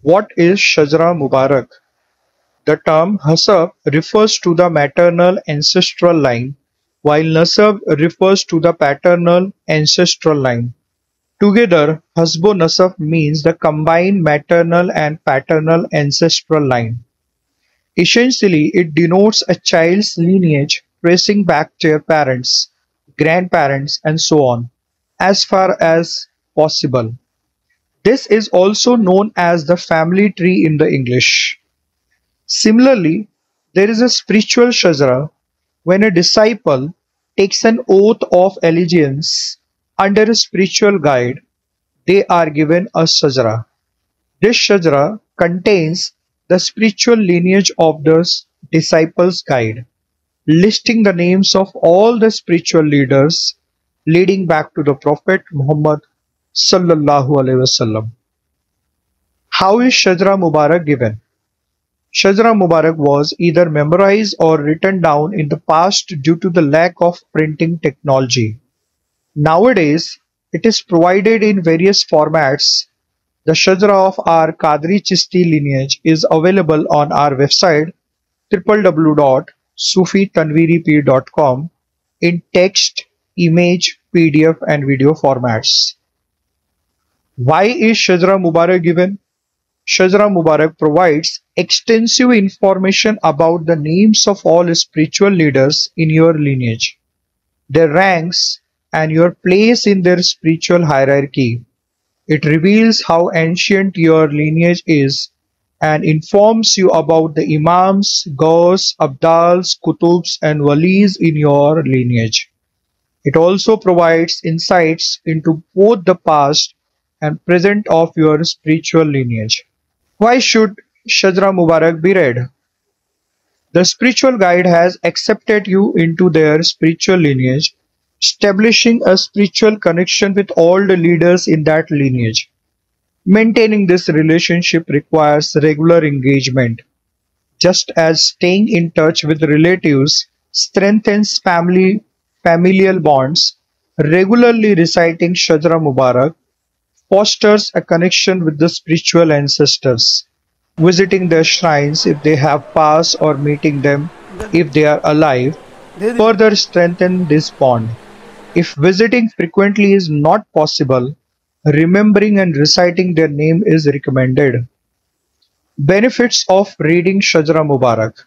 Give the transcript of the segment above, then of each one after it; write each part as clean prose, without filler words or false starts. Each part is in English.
What is Shajara Mubarak? The term Hasab refers to the maternal ancestral line, while Nasab refers to the paternal ancestral line. Together, Hasbo-Nasab means the combined maternal and paternal ancestral line. Essentially, it denotes a child's lineage tracing back to their parents, grandparents, and so on, as far as possible. This is also known as the family tree in the English. Similarly, there is a spiritual shajara when a disciple takes an oath of allegiance under a spiritual guide, they are given a shajara. This shajara contains the spiritual lineage of the disciple's guide, listing the names of all the spiritual leaders leading back to the Prophet Muhammad sallallahu alaihi wasallam. How is Shajara Mubarak given? Shajara Mubarak was either memorized or written down in the past due to the lack of printing technology. Nowadays, it is provided in various formats. The Shajara of our Qadri Chishti lineage is available on our website www.sufitanveeripir.com in text, image, PDF and video formats. Why is Shajara Mubarak given? Shajara Mubarak provides extensive information about the names of all spiritual leaders in your lineage, their ranks, and your place in their spiritual hierarchy. It reveals how ancient your lineage is and informs you about the Imams, Ghaus, Abdals, Kutubs, and Walis in your lineage. It also provides insights into both the past and present of your spiritual lineage. Why should Shajara Mubarak be read? The spiritual guide has accepted you into their spiritual lineage, establishing a spiritual connection with all the leaders in that lineage. Maintaining this relationship requires regular engagement. Just as staying in touch with relatives strengthens familial bonds, regularly reciting Shajara Mubarak fosters a connection with the spiritual ancestors. Visiting their shrines if they have passed or meeting them if they are alive further strengthen this bond. If visiting frequently is not possible, remembering and reciting their name is recommended. Benefits of reading Shajara Mubarak.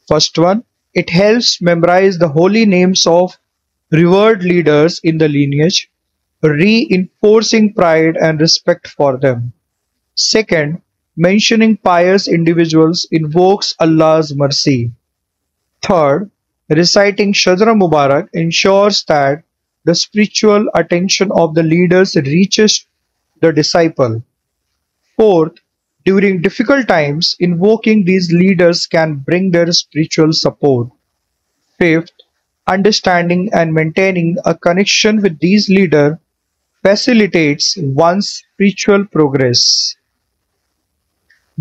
First one, it helps memorize the holy names of revered leaders in the lineage, reinforcing pride and respect for them. Second, mentioning pious individuals invokes Allah's mercy. Third, reciting Shajara Mubarak ensures that the spiritual attention of the leaders reaches the disciple. Fourth, during difficult times, invoking these leaders can bring their spiritual support. Fifth, understanding and maintaining a connection with these leaders facilitates one's spiritual progress.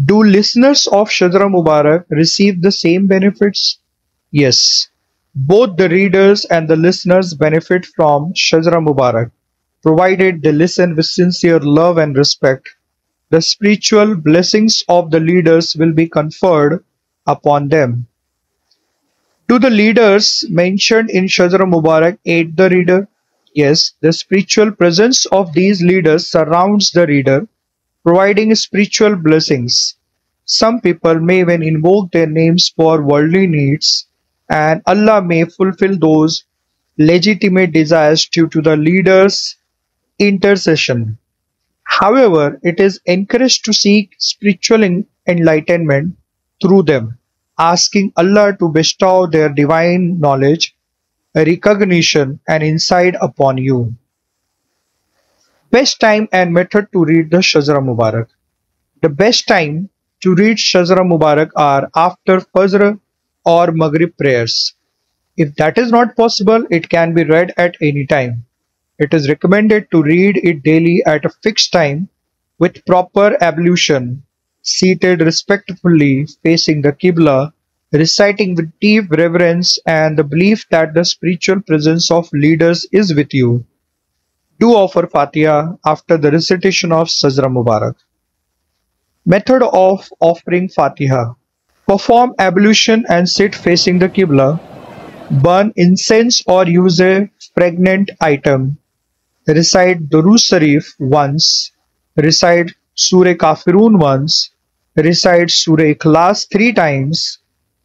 Do listeners of Shajara Mubarak receive the same benefits? Yes. Both the readers and the listeners benefit from Shajara Mubarak, provided they listen with sincere love and respect. The spiritual blessings of the leaders will be conferred upon them. Do the leaders mentioned in Shajara Mubarak aid the reader? Yes, the spiritual presence of these leaders surrounds the reader, providing spiritual blessings. Some people may even invoke their names for worldly needs, and Allah may fulfill those legitimate desires due to the leader's intercession. However, it is encouraged to seek spiritual enlightenment through them, asking Allah to bestow their divine knowledge, recognition, and insight upon you. Best time and method to read the Shajara Mubarak. The best time to read Shajara Mubarak are after Fajr or Maghrib prayers. If that is not possible, it can be read at any time. It is recommended to read it daily at a fixed time with proper ablution, seated respectfully facing the Qibla, reciting with deep reverence and the belief that the spiritual presence of leaders is with you. Do offer Fatiha after the recitation of Shajara Mubarak. Method of offering Fatiha. Perform ablution and sit facing the Qibla. Burn incense or use a pregnant item. Recite Durood Sharif once. Recite Surah Kafirun once. Recite Surah Ikhlas 3 times.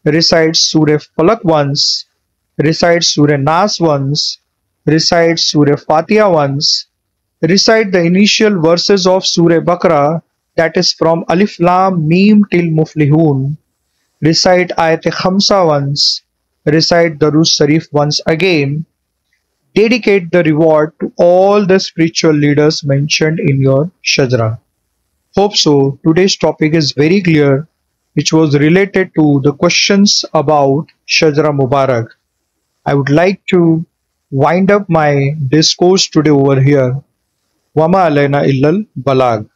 Recite Surah Falak once. Recite Surah Nas once. Recite Surah Fatiha once. Recite the initial verses of Surah Baqarah, that is from Alif Lam Mim till Muflihun. Recite Ayat Khamsa once. Recite Durood Sharif once again. Dedicate the reward to all the spiritual leaders mentioned in your shajara. Hope so. Today's topic is very clear, which was related to the questions about Shajara Mubarak. I would like to wind up my discourse today over here. Wama alayna illal balag.